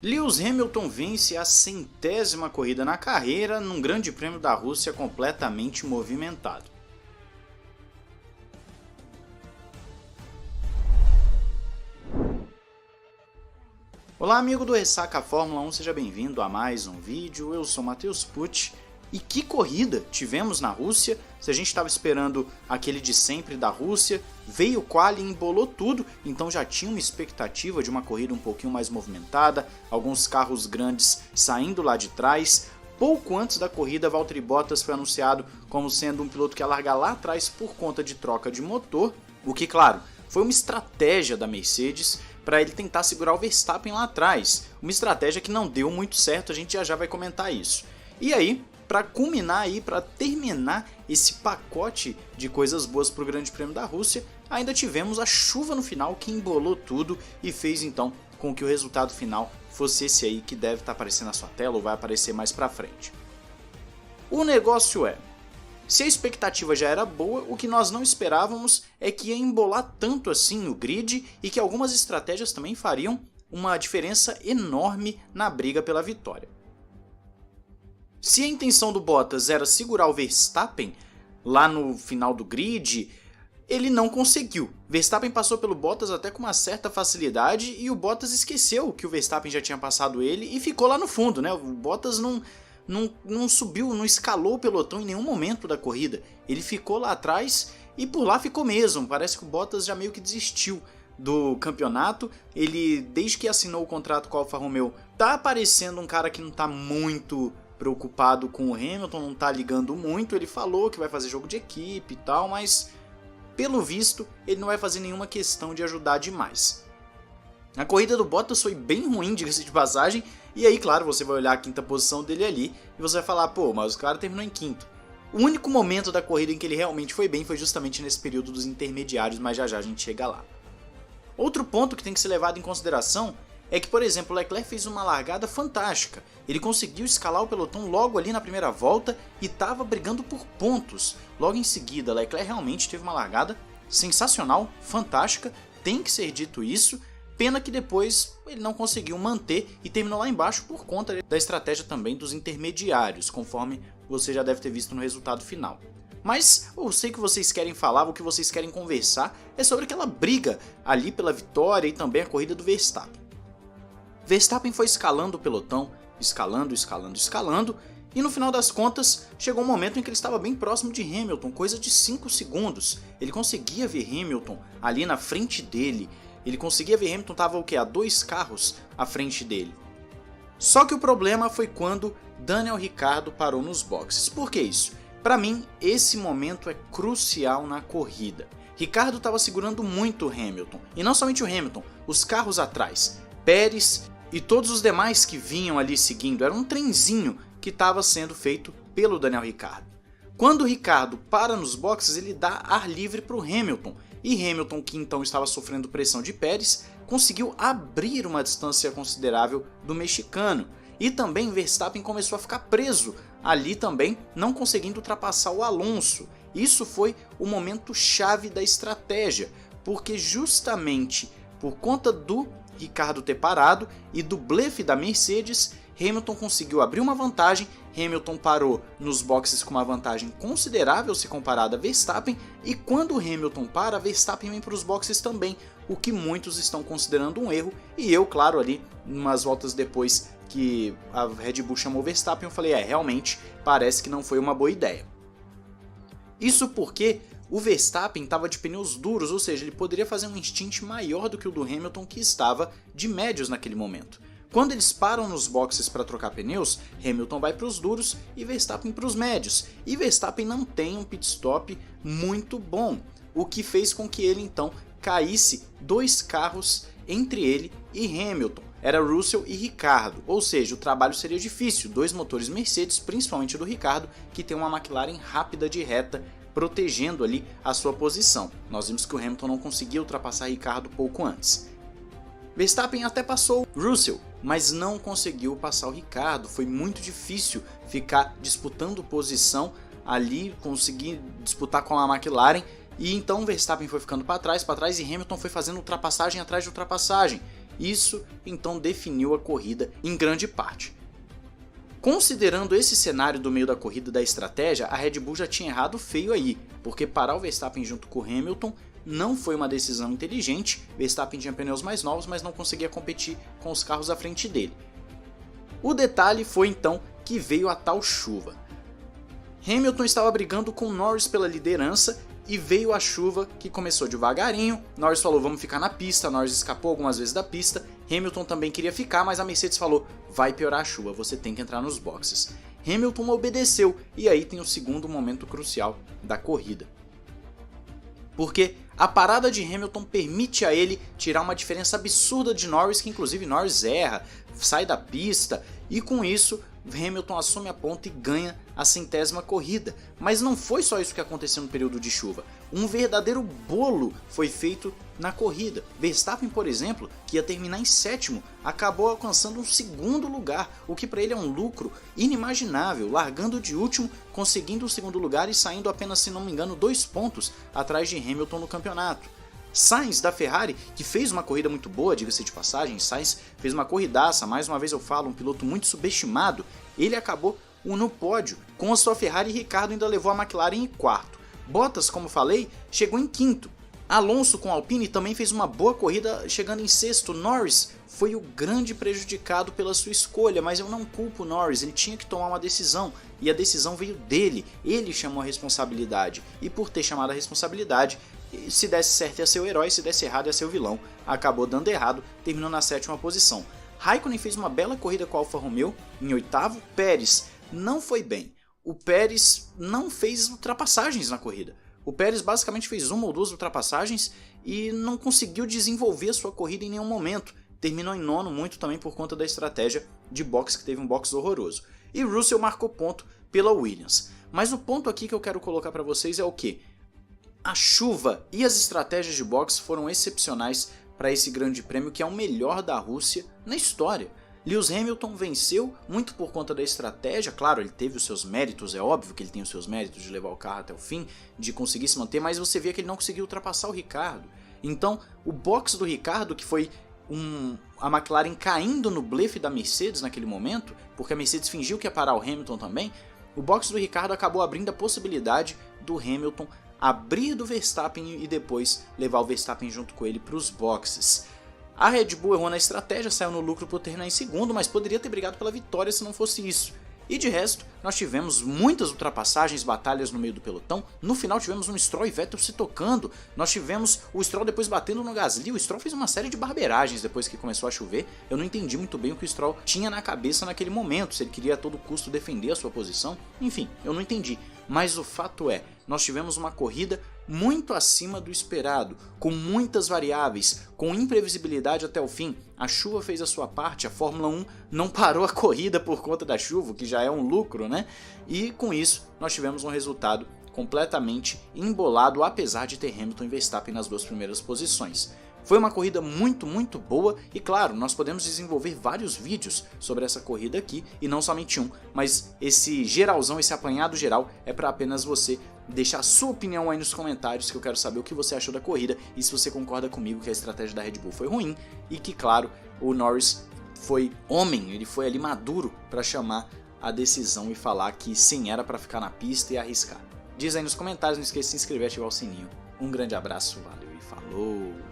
Lewis Hamilton vence a 100ª corrida na carreira num Grande Prêmio da Rússia completamente movimentado. Olá amigo do Ressaca Fórmula 1, seja bem-vindo a mais um vídeo, eu sou Matheus Pucci. E que corrida tivemos na Rússia? Se a gente estava esperando aquele de sempre da Rússia, veio o quali e embolou tudo, então já tinha uma expectativa de uma corrida um pouquinho mais movimentada, alguns carros grandes saindo lá de trás. Pouco antes da corrida, Valtteri Bottas foi anunciado como sendo um piloto que ia largar lá atrás por conta de troca de motor, o que, claro, foi uma estratégia da Mercedes para ele tentar segurar o Verstappen lá atrás. Uma estratégia que não deu muito certo, a gente já vai comentar isso. E aí, para culminar aí, para terminar esse pacote de coisas boas para o Grande Prêmio da Rússia, ainda tivemos a chuva no final que embolou tudo e fez então com que o resultado final fosse esse aí que deve estar aparecendo na sua tela ou vai aparecer mais para frente. O negócio é, se a expectativa já era boa, o que nós não esperávamos é que ia embolar tanto assim o grid e que algumas estratégias também fariam uma diferença enorme na briga pela vitória. Se a intenção do Bottas era segurar o Verstappen lá no final do grid, ele não conseguiu. Verstappen passou pelo Bottas até com uma certa facilidade e o Bottas esqueceu que o Verstappen já tinha passado ele e ficou lá no fundo, né? O Bottas não subiu, não escalou o pelotão em nenhum momento da corrida. Ele ficou lá atrás e por lá ficou mesmo. Parece que o Bottas já meio que desistiu do campeonato. Ele, desde que assinou o contrato com a Alfa Romeo, tá aparecendo um cara que não tá muito preocupado com o Hamilton, não tá ligando muito. Ele falou que vai fazer jogo de equipe e tal, mas pelo visto ele não vai fazer nenhuma questão de ajudar demais. A corrida do Bottas foi bem ruim, diga-se de passagem, e aí claro, você vai olhar a quinta posição dele ali e você vai falar, pô, mas o cara terminou em quinto. O único momento da corrida em que ele realmente foi bem foi justamente nesse período dos intermediários, mas já já a gente chega lá. Outro ponto que tem que ser levado em consideração é que, por exemplo, o Leclerc fez uma largada fantástica. Ele conseguiu escalar o pelotão logo ali na primeira volta e estava brigando por pontos. Logo em seguida, Leclerc realmente teve uma largada sensacional, fantástica, tem que ser dito isso. Pena que depois ele não conseguiu manter e terminou lá embaixo por conta da estratégia também dos intermediários, conforme você já deve ter visto no resultado final. Mas eu sei que vocês querem falar, o que vocês querem conversar é sobre aquela briga ali pela vitória e também a corrida do Verstappen. Verstappen foi escalando o pelotão, escalando, e no final das contas chegou um momento em que ele estava bem próximo de Hamilton, coisa de 5 segundos. Ele conseguia ver Hamilton ali na frente dele, estava o quê? A 2 carros à frente dele. Só que o problema foi quando Daniel Ricciardo parou nos boxes. Por que isso? Para mim, esse momento é crucial na corrida. Ricciardo estava segurando muito o Hamilton, e não somente o Hamilton, os carros atrás, Pérez e todos os demais que vinham ali seguindo. Era um trenzinho que estava sendo feito pelo Daniel Ricciardo. Quando o Ricciardo para nos boxes, ele dá ar livre para o Hamilton, e Hamilton, que então estava sofrendo pressão de Pérez, conseguiu abrir uma distância considerável do mexicano. E também Verstappen começou a ficar preso ali também, não conseguindo ultrapassar o Alonso. Isso foi o momento chave da estratégia, porque justamente por conta do Ricciardo ter parado e do blefe da Mercedes, Hamilton conseguiu abrir uma vantagem. Hamilton parou nos boxes com uma vantagem considerável se comparada a Verstappen, e quando o Hamilton para, Verstappen vem para os boxes também, o que muitos estão considerando um erro, e eu, claro, ali, umas voltas depois que a Red Bull chamou Verstappen, eu falei, realmente, parece que não foi uma boa ideia. Isso porque o Verstappen estava de pneus duros, ou seja, ele poderia fazer um stint maior do que o do Hamilton, que estava de médios naquele momento. Quando eles param nos boxes para trocar pneus, Hamilton vai para os duros e Verstappen para os médios. E Verstappen não tem um pit stop muito bom, o que fez com que ele então caísse 2 carros entre ele e Hamilton. Era Russell e Ricciardo, ou seja, o trabalho seria difícil. 2 motores Mercedes, principalmente o do Ricciardo, que tem uma McLaren rápida de reta, protegendo ali a sua posição. Nós vimos que o Hamilton não conseguia ultrapassar Ricciardo pouco antes. Verstappen até passou Russell, mas não conseguiu passar o Ricciardo. Foi muito difícil ficar disputando posição ali, conseguir disputar com a McLaren, e então Verstappen foi ficando para trás e Hamilton foi fazendo ultrapassagem atrás de ultrapassagem. Isso então definiu a corrida em grande parte. Considerando esse cenário do meio da corrida da estratégia, a Red Bull já tinha errado feio aí, porque parar o Verstappen junto com o Hamilton não foi uma decisão inteligente. Verstappen tinha pneus mais novos, mas não conseguia competir com os carros à frente dele. O detalhe foi então que veio a tal chuva. Hamilton estava brigando com Norris pela liderança e veio a chuva que começou devagarinho. Norris falou vamos ficar na pista, Norris escapou algumas vezes da pista, Hamilton também queria ficar, mas a Mercedes falou vai piorar a chuva, você tem que entrar nos boxes. Hamilton obedeceu e aí tem o segundo momento crucial da corrida. Porque a parada de Hamilton permite a ele tirar uma diferença absurda de Norris, que inclusive Norris erra, sai da pista e com isso Hamilton assume a ponta e ganha a 100ª corrida. Mas não foi só isso que aconteceu no período de chuva. Um verdadeiro bolo foi feito na corrida. Verstappen, por exemplo, que ia terminar em 7º, acabou alcançando um 2º lugar, o que para ele é um lucro inimaginável, largando de último, conseguindo o 2º lugar e saindo apenas, se não me engano, 2 pontos atrás de Hamilton no campeonato. Sainz da Ferrari, que fez uma corrida muito boa, diga-se de passagem, Sainz fez uma corridaça, mais uma vez eu falo, um piloto muito subestimado, ele acabou no pódio, com a sua Ferrari e Ricciardo ainda levou a McLaren em 4º. Bottas, como falei, chegou em 5º. Alonso com a Alpine também fez uma boa corrida, chegando em 6º. Norris foi o grande prejudicado pela sua escolha, mas eu não culpo o Norris, ele tinha que tomar uma decisão, e a decisão veio dele, ele chamou a responsabilidade, e por ter chamado a responsabilidade, se desse certo ia ser o herói, se desse errado ia ser o vilão. Acabou dando errado, terminou na 7ª posição. Raikkonen fez uma bela corrida com a Alfa Romeo, em 8º. Pérez não foi bem. O Pérez não fez ultrapassagens na corrida. O Pérez basicamente fez 1 ou 2 ultrapassagens e não conseguiu desenvolver a sua corrida em nenhum momento. Terminou em 9º, muito também por conta da estratégia de boxe, que teve um boxe horroroso. E Russell marcou ponto pela Williams. Mas o ponto aqui que eu quero colocar para vocês é o quê? A chuva e as estratégias de boxe foram excepcionais para esse grande prêmio, que é o melhor da Rússia na história. Lewis Hamilton venceu muito por conta da estratégia, claro, ele teve os seus méritos, é óbvio que ele tem os seus méritos de levar o carro até o fim, de conseguir se manter, mas você vê que ele não conseguiu ultrapassar o Ricciardo. Então, o boxe do Ricciardo, que foi a McLaren caindo no blefe da Mercedes naquele momento, porque a Mercedes fingiu que ia parar o Hamilton também, o boxe do Ricciardo acabou abrindo a possibilidade do Hamilton abrir do Verstappen e depois levar o Verstappen junto com ele para os boxes. A Red Bull errou na estratégia, saiu no lucro por terminar em 2º, mas poderia ter brigado pela vitória se não fosse isso. E de resto, nós tivemos muitas ultrapassagens, batalhas no meio do pelotão. No final tivemos um Stroll e Vettel se tocando. Nós tivemos o Stroll depois batendo no Gasly. O Stroll fez uma série de barbeiragens depois que começou a chover. Eu não entendi muito bem o que o Stroll tinha na cabeça naquele momento, se ele queria a todo custo defender a sua posição. Enfim, eu não entendi. Mas o fato é, nós tivemos uma corrida muito acima do esperado, com muitas variáveis, com imprevisibilidade até o fim. A chuva fez a sua parte, a Fórmula 1 não parou a corrida por conta da chuva, que já é um lucro, né? E com isso, nós tivemos um resultado completamente embolado, apesar de ter Hamilton e Verstappen nas 2 primeiras posições. Foi uma corrida muito boa e claro, nós podemos desenvolver vários vídeos sobre essa corrida aqui e não somente um, mas esse geralzão, esse apanhado geral é para apenas você deixar a sua opinião aí nos comentários, que eu quero saber o que você achou da corrida e se você concorda comigo que a estratégia da Red Bull foi ruim e que, claro, o Norris foi homem, ele foi ali maduro para chamar a decisão e falar que sim, era para ficar na pista e arriscar. Diz aí nos comentários, não esqueça de se inscrever e ativar o sininho. Um grande abraço, valeu e falou!